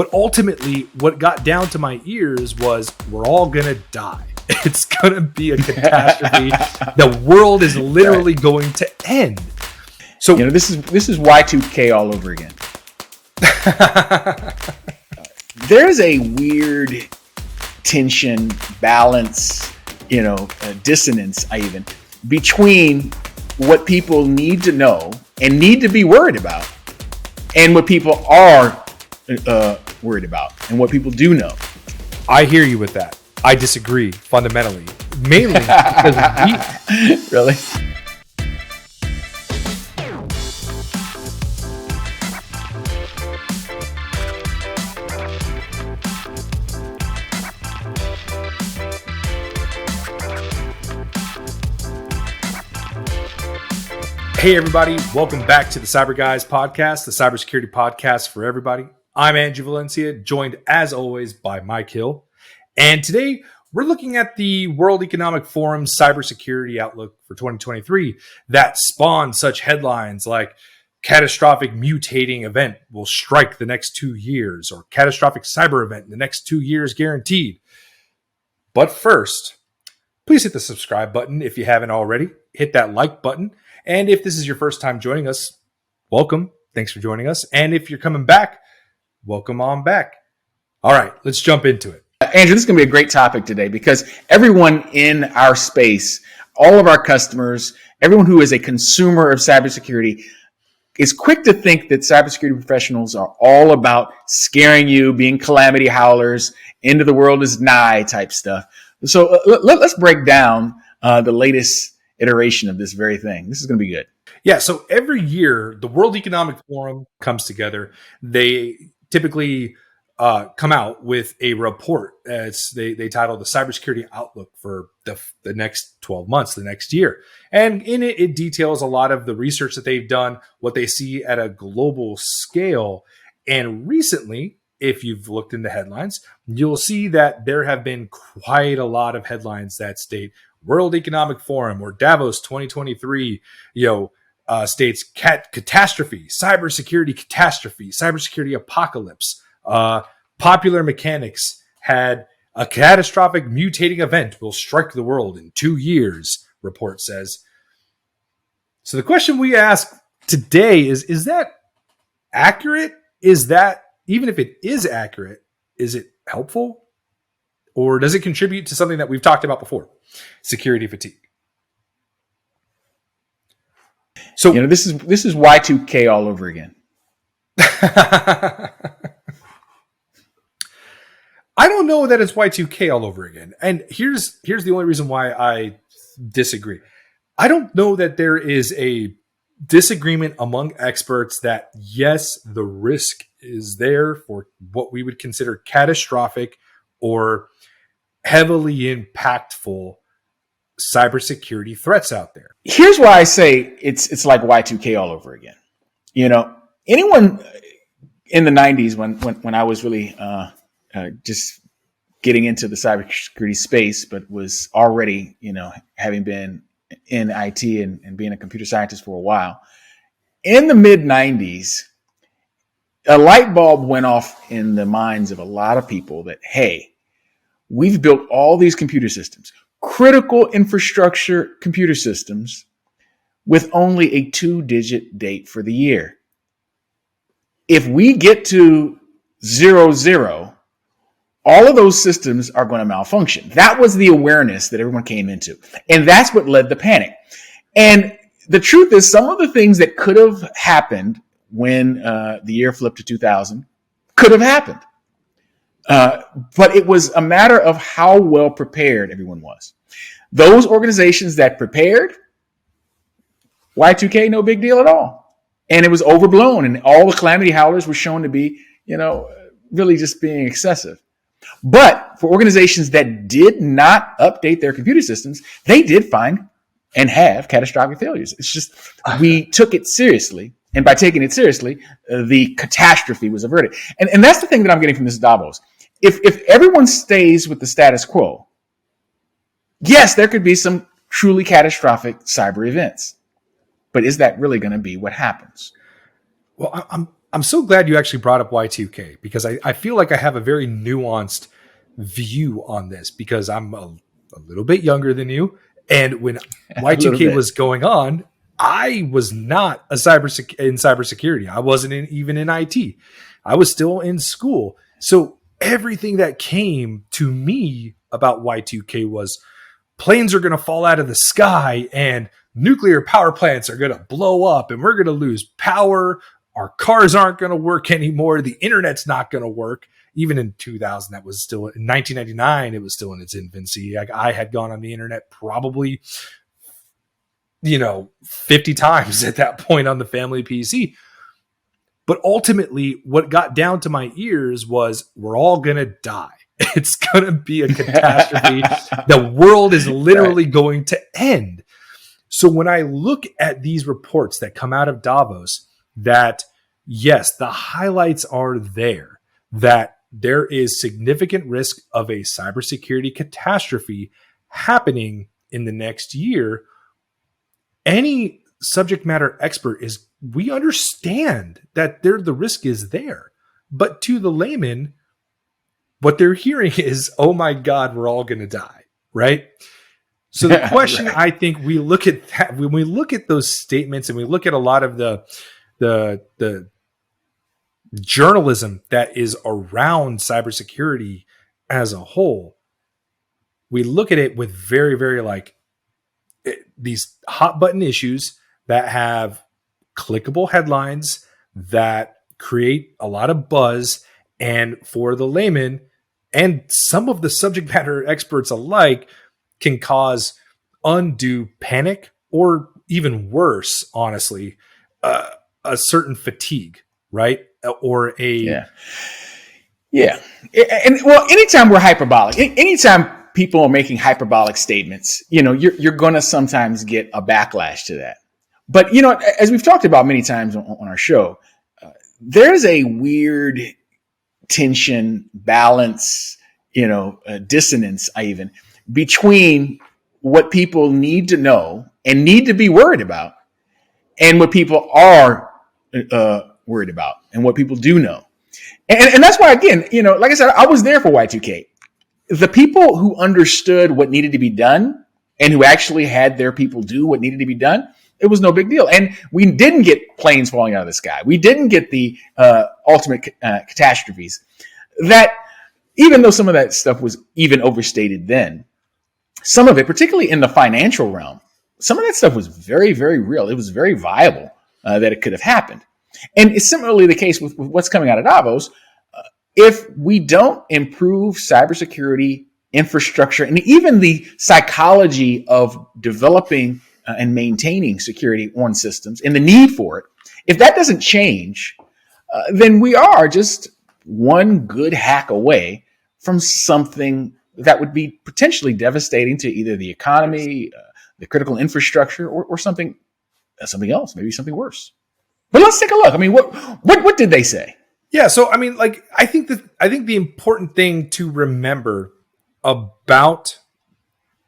But ultimately, what got down to my ears was we're all going to die. It's going to be a catastrophe. The world is literally going to end. So this is Y2K all over again. There's a weird tension, balance, dissonance, even between what people need to know and need to be worried about, and what people are worried about, and what people do know. I hear you with that. I disagree fundamentally, mainly because Really? Hey everybody, welcome back to the Cyber Guys podcast, the cybersecurity podcast for everybody. I'm Andrew Valencia, joined as always by Mike Hill. And today we're looking at the World Economic Forum's Cybersecurity Outlook for 2023 that spawned such headlines like catastrophic mutating event will strike the next 2 years, or catastrophic cyber event in the next 2 years guaranteed. But first, please hit the subscribe button if you haven't already. Hit that like button. And if this is your first time joining us, welcome. Thanks for joining us. And if you're coming back, welcome on back. All right, let's jump into it. Andrew, this is going to be a great topic today because everyone in our space, all of our customers, everyone who is a consumer of cybersecurity is quick to think that cybersecurity professionals are all about scaring you, being calamity howlers, end of the world is nigh type stuff. So let's break down the latest iteration of this very thing. This is going to be good. Yeah. So every year, the World Economic Forum comes together. They typically come out with a report. They title the Cybersecurity Outlook for the next 12 months, the next year. And in it, it details a lot of the research that they've done, what they see at a global scale. And recently, if you've looked in the headlines, you'll see that there have been quite a lot of headlines that state World Economic Forum or Davos 2023, states catastrophe, cybersecurity apocalypse. Popular Mechanics had a catastrophic mutating event will strike the world in 2 years, report says. So the question we ask today is that accurate? Is that, even if it is accurate, is it helpful? Or does it contribute to something that we've talked about before? Security fatigue. So this is Y2K all over again. I don't know that it's Y2K all over again. And here's the only reason why I disagree. I don't know that there is a disagreement among experts that yes, the risk is there for what we would consider catastrophic or heavily impactful cybersecurity threats out there. Here's why I say it's like Y2K all over again. Anyone in the 90s when I was really just getting into the cybersecurity space, but was already, having been in IT and being a computer scientist for a while, in the mid 90s, a light bulb went off in the minds of a lot of people that, hey, we've built all these computer systems, critical infrastructure computer systems, with only a 2-digit date for the year. If we get to 00, all of those systems are going to malfunction. That was the awareness that everyone came into. And that's what led the panic. And the truth is, some of the things that could have happened when the year flipped to 2000 could have happened. But it was a matter of how well prepared everyone was. Those organizations that prepared, Y2K, no big deal at all. And it was overblown, and all the calamity howlers were shown to be, really just being excessive. But for organizations that did not update their computer systems, they did find and have catastrophic failures. It's just, we took it seriously. And by taking it seriously, the catastrophe was averted. And that's the thing that I'm getting from this Davos. If everyone stays with the status quo, yes, there could be some truly catastrophic cyber events. But is that really going to be what happens? Well, I'm so glad you actually brought up Y2K, because I feel like I have a very nuanced view on this, because I'm a little bit younger than you. And when A little Y2K bit. was going on, I was not in cybersecurity. I wasn't even in IT. I was still in school. So everything that came to me about Y2K was planes are going to fall out of the sky and nuclear power plants are going to blow up and we're going to lose power. Our cars aren't going to work anymore. The internet's not going to work. Even in 2000, that was still in 1999. It was still in its infancy. I had gone on the internet probably, 50 times at that point on the family PC. But ultimately, what got down to my ears was we're all going to die. It's going to be a catastrophe. The world is literally going to end. So when I look at these reports that come out of Davos, that yes, the highlights are there, that there is significant risk of a cybersecurity catastrophe happening in the next year. Any subject matter expert we understand that the risk is there. But to the layman, what they're hearing is, oh my God, we're all going to die, right? So the question, right. I think we look at that, when we look at those statements and we look at a lot of the journalism that is around cybersecurity as a whole, we look at it with very, very these hot button issues that have clickable headlines that create a lot of buzz. And for the layman and some of the subject matter experts alike, can cause undue panic or even worse, honestly, a certain fatigue, right? Or a... Yeah. And well, anytime we're hyperbolic, anytime people are making hyperbolic statements, you're going to sometimes get a backlash to that. But, as we've talked about many times on our show, there's a weird tension, balance, dissonance, even between what people need to know and need to be worried about and what people are worried about and what people do know. And that's why, again, like I said, I was there for Y2K. The people who understood what needed to be done and who actually had their people do what needed to be done, it was no big deal. And we didn't get planes falling out of the sky. We didn't get the ultimate catastrophes. That, even though some of that stuff was even overstated then, some of it, particularly in the financial realm, some of that stuff was very, very real. It was very viable that it could have happened. And it's similarly the case with what's coming out of Davos. If we don't improve cybersecurity infrastructure and even the psychology of developing and maintaining security on systems and the need for it, if that doesn't change, then we are just one good hack away from something that would be potentially devastating to either the economy, the critical infrastructure, or something else, maybe something worse. But let's take a look. I mean, what did they say? Yeah, so I mean, I think the important thing to remember about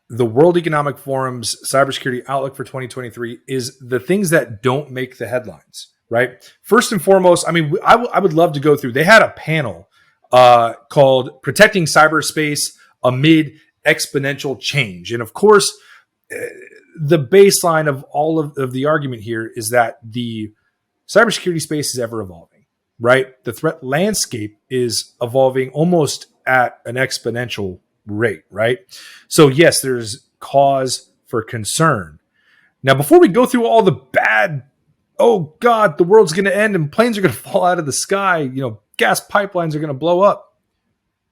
the World Economic Forum's Cybersecurity Outlook for 2023 is the things that don't make the headlines, right? First and foremost, I mean, I would love to go through. They had a panel called "Protecting Cyberspace Amid Exponential Change," and of course, the baseline of all of the argument here is that the cybersecurity space is ever evolving, right? The threat landscape is evolving almost at an exponential rate, right? So yes, there's cause for concern. Now, before we go through all the bad, oh God, the world's going to end and planes are going to fall out of the sky, gas pipelines are going to blow up,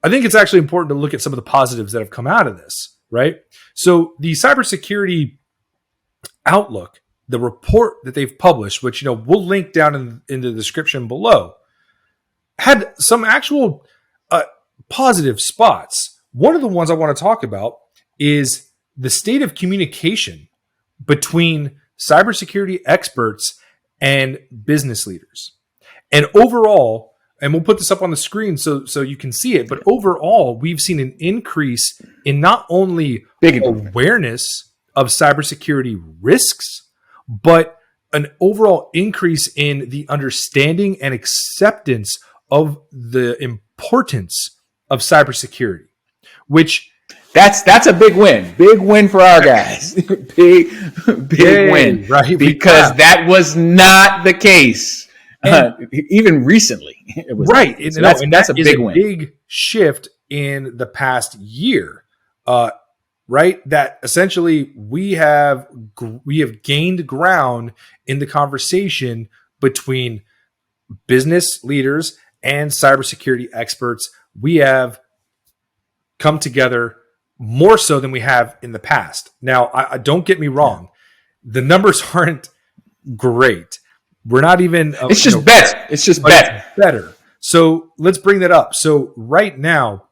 I think it's actually important to look at some of the positives that have come out of this, right? So the Cybersecurity Outlook, the report that they've published, which we'll link down in the description below, had some actual positive spots. One of the ones I want to talk about is the state of communication between cybersecurity experts and business leaders. And overall, and we'll put this up on the screen so you can see it, but overall, we've seen an increase in not only awareness of cybersecurity risks, but an overall increase in the understanding and acceptance of the importance of cybersecurity, which that's a big win. Big win for our guys. big win. Right? Because that was not the case. Even recently. It was right. So that's a big win. Big shift in the past year. Right? That essentially we have gained ground in the conversation between business leaders and cybersecurity experts. We have come together more so than we have in the past. Now, I don't get me wrong. The numbers aren't great. We're not even. It's just better. It's just better. It's better. So let's bring that up. So right now,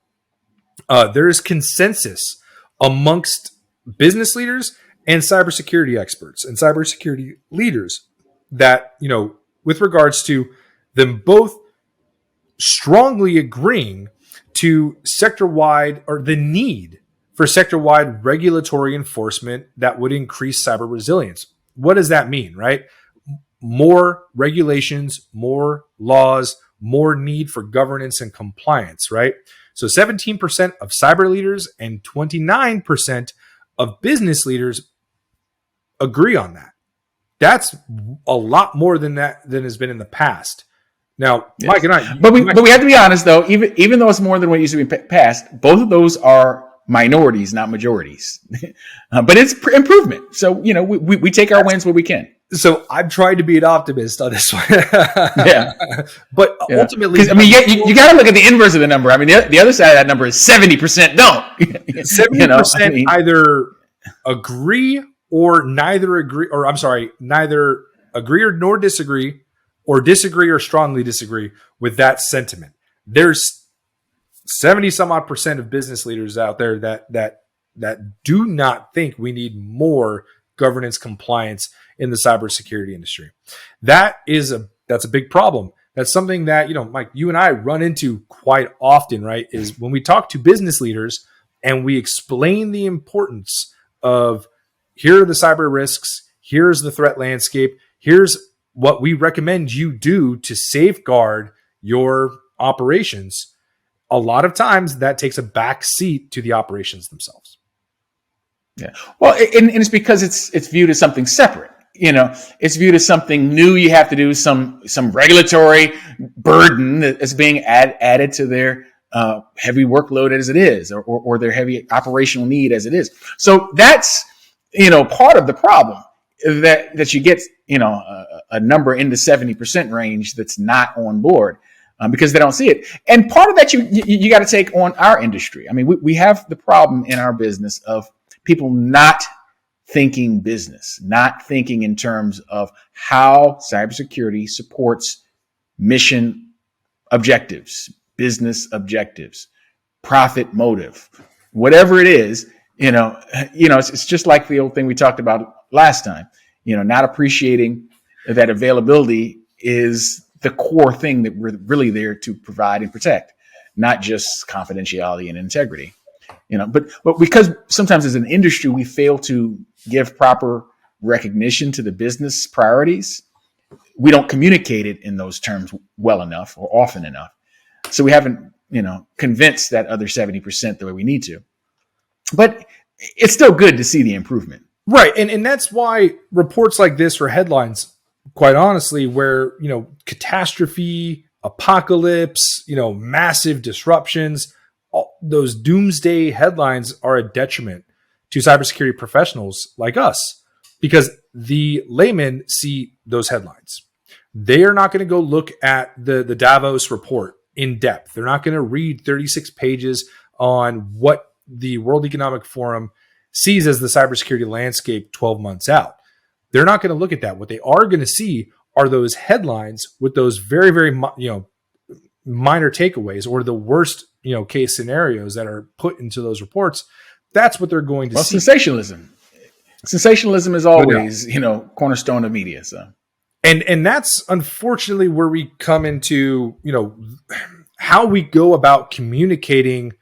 there is consensus amongst business leaders and cybersecurity experts and cybersecurity leaders that, with regards to them both strongly agreeing to sector-wide, or the need for sector-wide regulatory enforcement that would increase cyber resilience. What does that mean, right? More regulations, more laws, more need for governance and compliance, right? So 17% of cyber leaders and 29% of business leaders agree on that. That's a lot more than has been in the past. Now, yes. Mike and I, but we have to be honest though. Even though it's more than what used to be passed, both of those are minorities, not majorities. But it's improvement. So we take our wins where we can. So I've tried to be an optimist on this one. Yeah. But ultimately, you got to look at the inverse of the number. I mean, the other side of that number is 70% don't. 70% either agree or neither agree, or I'm sorry, neither agree or nor disagree, or disagree or strongly disagree with that sentiment. There's 70 some odd % of business leaders out there that do not think we need more governance compliance in the cybersecurity industry. That's a big problem. That's something that, Mike, you and I run into quite often, right? Is when we talk to business leaders and we explain the importance of, here are the cyber risks, here's the threat landscape, here's what we recommend you do to safeguard your operations. A lot of times that takes a back seat to the operations themselves. Yeah. Well, and it's because it's viewed as something separate. It's viewed as something new. You have to do some regulatory burden that is being added to their heavy workload as it is, or their heavy operational need as it is. So that's, part of the problem that you get, a number in the 70% range that's not on board because they don't see it. And part of that you got to take on our industry. I mean, we have the problem in our business of people not thinking business, not thinking in terms of how cybersecurity supports mission objectives, business objectives, profit motive, whatever it is. It's just like the old thing we talked about last time. Not appreciating that availability is the core thing that we're really there to provide and protect, not just confidentiality and integrity. But because sometimes as an industry, we fail to give proper recognition to the business priorities, we don't communicate it in those terms well enough or often enough. So we haven't, convinced that other 70% the way we need to. But it's still good to see the improvement. Right. And that's why reports like this, or headlines, quite honestly, where, catastrophe, apocalypse, massive disruptions, those doomsday headlines are a detriment to cybersecurity professionals like us, because the laymen see those headlines. They are not going to go look at the Davos report in depth. They're not going to read 36 pages on what the World Economic Forum sees as the cybersecurity landscape 12 months out. They're not going to look at that. What they are going to see are those headlines with those very, very, minor takeaways, or the worst, case scenarios that are put into those reports. That's what they're going to see. Sensationalism. Sensationalism is always, cornerstone of media. So, and that's unfortunately where we come into, how we go about communicating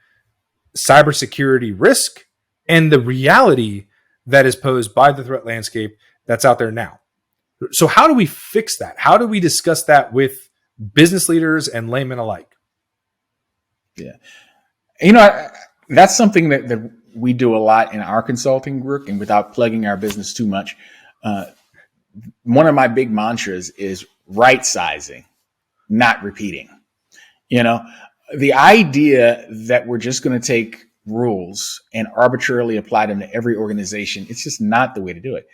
cybersecurity risk and the reality that is posed by the threat landscape that's out there now. So how do we fix that? How do we discuss that with business leaders and laymen alike? Yeah. That's something that we do a lot in our consulting work, and without plugging our business too much, one of my big mantras is right sizing, not repeating. The idea that we're just going to take rules and arbitrarily apply them to every organization, it's just not the way to do it.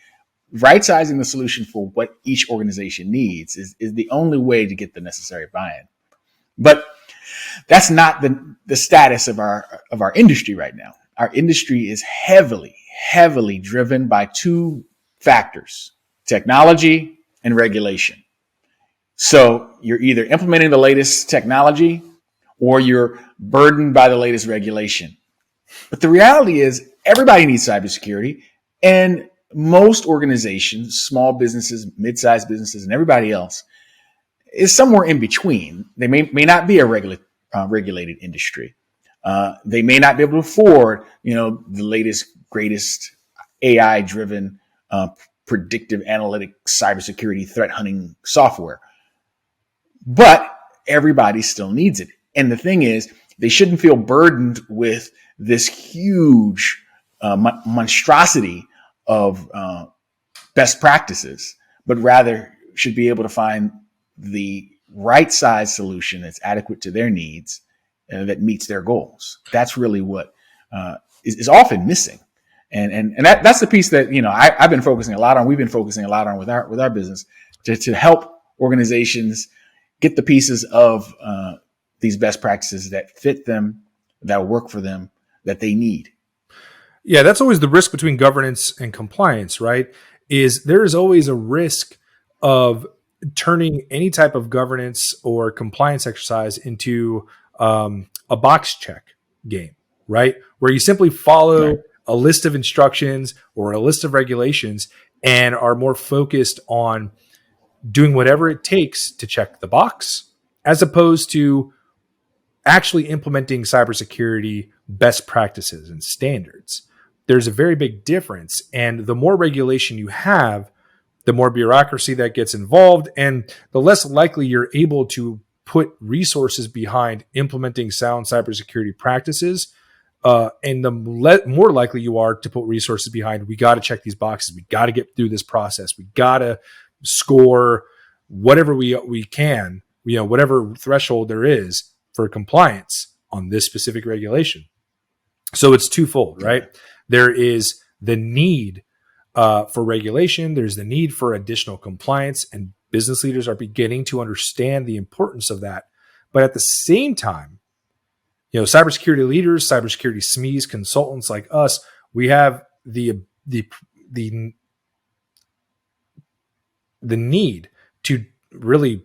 Right sizing the solution for what each organization needs is the only way to get the necessary buy-in. But that's not the status of our industry right now. Our industry is heavily driven by two factors: technology and regulation. So you're either implementing the latest technology or you're burdened by the latest regulation. But the reality is everybody needs cybersecurity, and most organizations, small businesses, mid-sized businesses, and everybody else is somewhere in between. They may not be a regulated industry. They may not be able to afford, the latest, greatest AI-driven predictive analytic cybersecurity threat hunting software. But everybody still needs it. And the thing is, they shouldn't feel burdened with this huge monstrosity of best practices, but rather should be able to find the right size solution that's adequate to their needs that meets their goals. That's really what is often missing. And that's the piece that, I've been focusing a lot on. We've been focusing a lot on with our business to help organizations get the pieces of these best practices that fit them, that work for them, that they need. Yeah, that's always the risk between governance and compliance, right? Is there is always a risk of turning any type of governance or compliance exercise into a box check game, right? Where you simply follow a list of instructions or a list of regulations and are more focused on doing whatever it takes to check the box, as opposed to actually implementing cybersecurity best practices and standards. There's a very big difference. And the more regulation you have, the more bureaucracy that gets involved, and the less likely you're able to put resources behind implementing sound cybersecurity practices. And the more likely you are to put resources behind, we got to check these boxes. We got to get through this process. We got to score whatever we can, whatever threshold there is for compliance on this specific regulation. So it's twofold, right? There is the need for regulation. There's the need for additional compliance, and business leaders are beginning to understand the importance of that. But at the same time, cybersecurity leaders, cybersecurity SMEs, consultants like us, we have the need to really,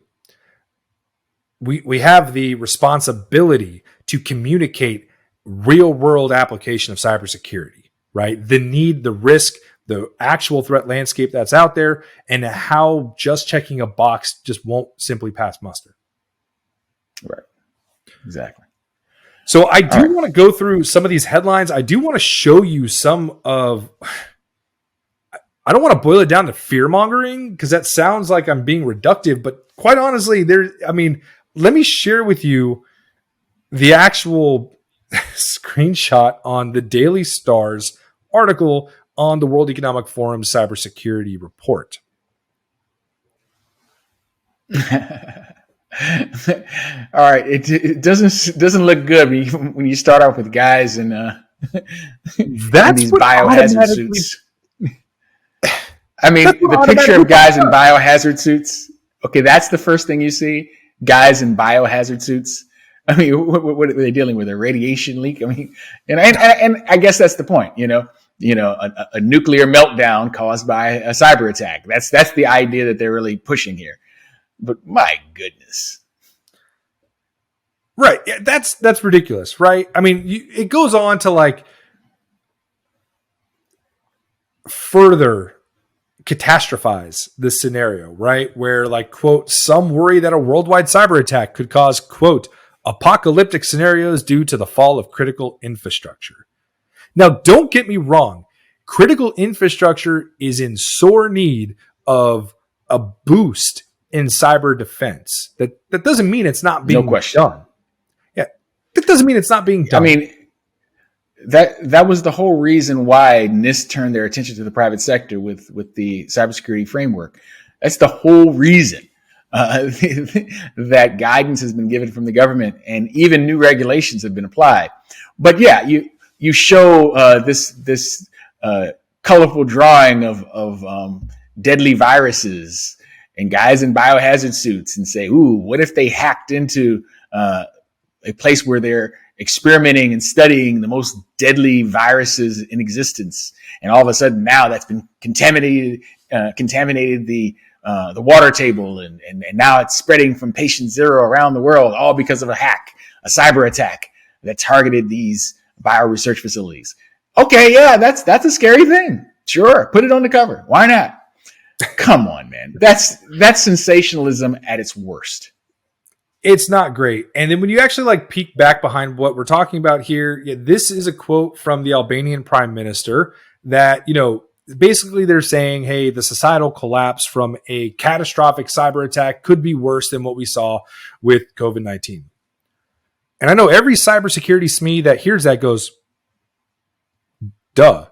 we have the responsibility to communicate real world application of cybersecurity, right? The need, the risk, the actual threat landscape that's out there, and how just checking a box just won't simply pass muster. Right. Exactly. So I do want to go through some of these headlines. I do want to show you some of, I don't want to boil it down to fear mongering because that sounds like I'm being reductive, but quite honestly, let me share with you the actual screenshot on the Daily Star's article on the World Economic Forum's cybersecurity report. All right, it doesn't look good when you start off with guys in these biohazard suits. I mean, the picture of guys in biohazard suits. Okay, that's the first thing you see. Guys in biohazard suits. I mean, what are they dealing with? A radiation leak? I mean, and I guess that's the point. A nuclear meltdown caused by a cyber attack. That's the idea that they're really pushing here. But my goodness. Right. Yeah, that's ridiculous, right? I mean, it goes on to further catastrophize this scenario, right? Where quote, some worry that a worldwide cyber attack could cause, quote, apocalyptic scenarios due to the fall of critical infrastructure. Now, don't get me wrong. Critical infrastructure is in sore need of a boost in cyber defense. That doesn't mean it's not being done. Yeah, that doesn't mean it's not being done. I mean, that was the whole reason why NIST turned their attention to the private sector with the cybersecurity framework. That's the whole reason that guidance has been given from the government, and even new regulations have been applied. But yeah, you show this colorful drawing of deadly viruses and guys in biohazard suits, and say, "Ooh, what if they hacked into a place where they're experimenting and studying the most deadly viruses in existence, and all of a sudden now that's been contaminated the water table, and now it's spreading from patient zero around the world, all because of a hack, a cyber attack that targeted these bioresearch facilities." Okay, yeah, that's a scary thing. Sure, put it on the cover. Why not? Come on, man. That's sensationalism at its worst. It's not great. And then when you actually peek back behind what we're talking about here, this is a quote from the Albanian prime minister that, basically they're saying, hey, the societal collapse from a catastrophic cyber attack could be worse than what we saw with COVID-19. And I know every cybersecurity SME that hears that goes, duh.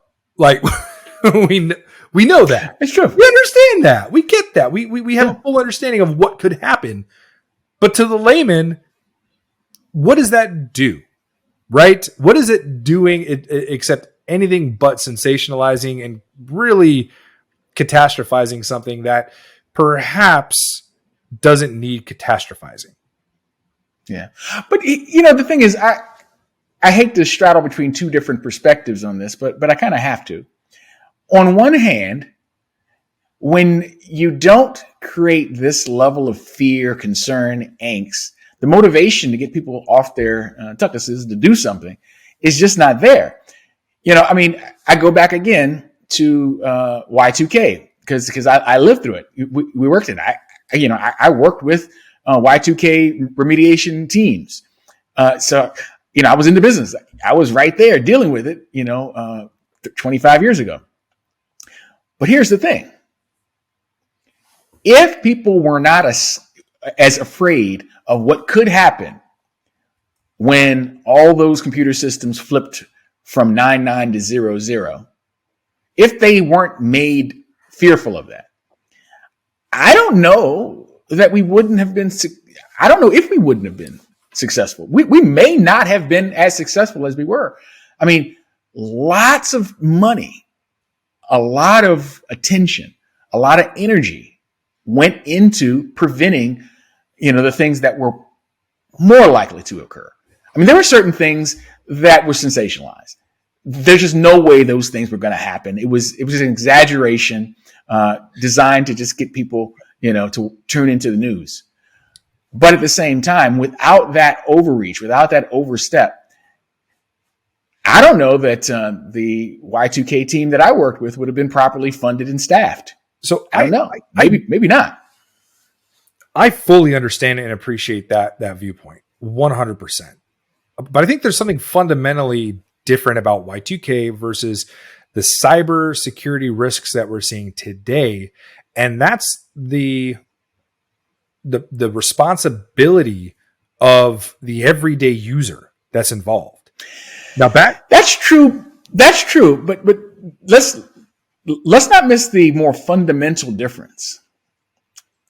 We know that. It's true. We understand that. We get that. We have a full understanding of what could happen. But to the layman, what does that do? Right? What is it doing except anything but sensationalizing and really catastrophizing something that perhaps doesn't need catastrophizing? Yeah. But, the thing is, I hate to straddle between two different perspectives on this, but I kind of have to. On one hand, when you don't create this level of fear, concern, angst, the motivation to get people off their tuckuses to do something is just not there. I go back again to Y2K because I lived through it. We worked in it. I worked with Y2K remediation teams. So I was in the business. I was right there dealing with it, 25 years ago. But here's the thing. If people were not as afraid of what could happen when all those computer systems flipped from 99 to 00, if they weren't made fearful of that, I don't know that we wouldn't have been. I don't know if we wouldn't have been successful. We may not have been as successful as we were. I mean, lots of money, a lot of attention, a lot of energy went into preventing, the things that were more likely to occur. I mean, there were certain things that were sensationalized. There's just no way those things were going to happen. It was an exaggeration designed to just get people, to tune into the news. But at the same time, without that overreach, without that overstep, I don't know that the Y2K team that I worked with would have been properly funded and staffed. So I don't know. Maybe not. I fully understand and appreciate that viewpoint, 100%. But I think there's something fundamentally different about Y2K versus the cyber security risks that we're seeing today, and that's the responsibility of the everyday user that's involved. Now, that's true. But let's not miss the more fundamental difference.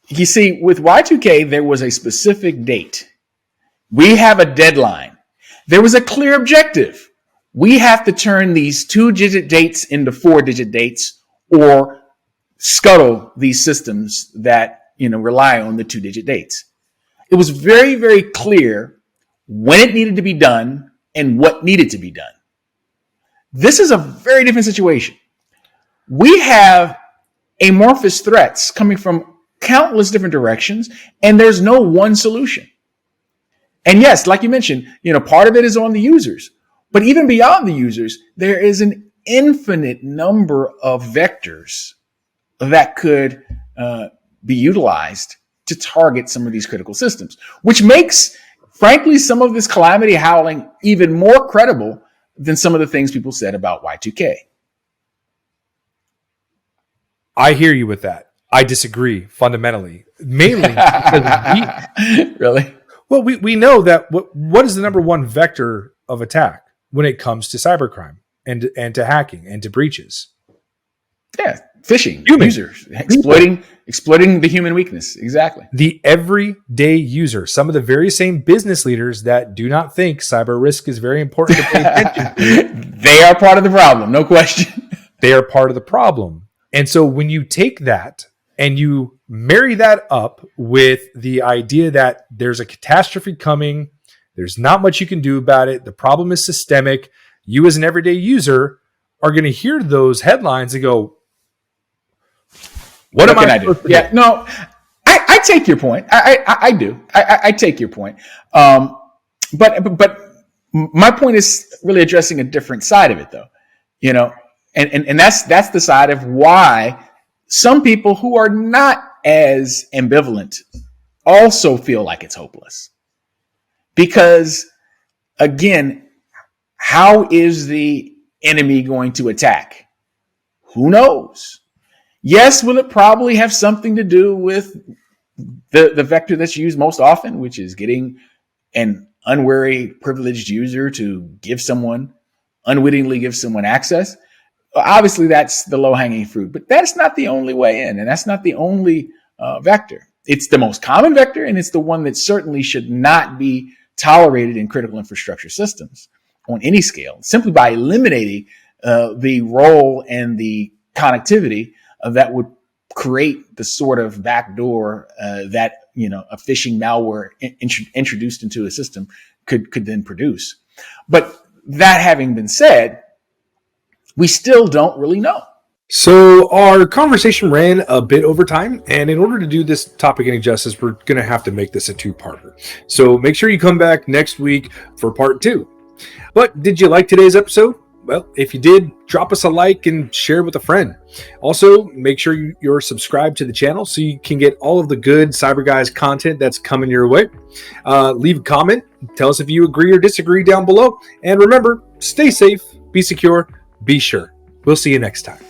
You see, with Y2K, there was a specific date. We have a deadline. There was a clear objective. We have to turn these 2-digit dates into 4-digit dates or scuttle these systems that, rely on the 2-digit dates. It was very, very clear when it needed to be done and what needed to be done. This is a very different situation. We have amorphous threats coming from countless different directions, and there's no one solution. And yes, like you mentioned, part of it is on the users, but even beyond the users, there is an infinite number of vectors that could be utilized to target some of these critical systems, which makes, frankly, some of this calamity howling even more credible than some of the things people said about Y2K. I hear you with that. I disagree fundamentally, mainly because Really? we know that what is the number one vector of attack when it comes to cybercrime and to hacking and to breaches? Yeah, phishing, Human. users, exploiting the human weakness. Exactly. The everyday user, some of the very same business leaders that do not think cyber risk is very important to pay attention to, they are part of the problem, no question. they are part of the problem. And so when you take that and you marry that up with the idea that there's a catastrophe coming, there's not much you can do about it, the problem is systemic, you as an everyday user are going to hear those headlines and go, what am I supposed to do? Yeah, no, I take your point. I do. I take your point. But my point is really addressing a different side of it, though. You know, and that's the side of why some people who are not as ambivalent also feel like it's hopeless. Because again, how is the enemy going to attack? Who knows? Yes, will it probably have something to do with the vector that's used most often, which is getting an unwary privileged user to unwittingly give someone access? Obviously, that's the low-hanging fruit, but that's not the only way in, and that's not the only vector. It's the most common vector, and it's the one that certainly should not be tolerated in critical infrastructure systems on any scale, simply by eliminating the role and the connectivity that would create the sort of backdoor that a phishing malware introduced into a system could then produce. But that having been said, we still don't really know. So our conversation ran a bit over time, and in order to do this topic any justice, we're going to have to make this a two-parter. So make sure you come back next week for part 2. But did you like today's episode? Well, if you did, drop us a like and share with a friend. Also, make sure you're subscribed to the channel so you can get all of the good Cyber Guys content that's coming your way. Leave a comment. Tell us if you agree or disagree down below. And remember, stay safe, be secure, be sure. We'll see you next time.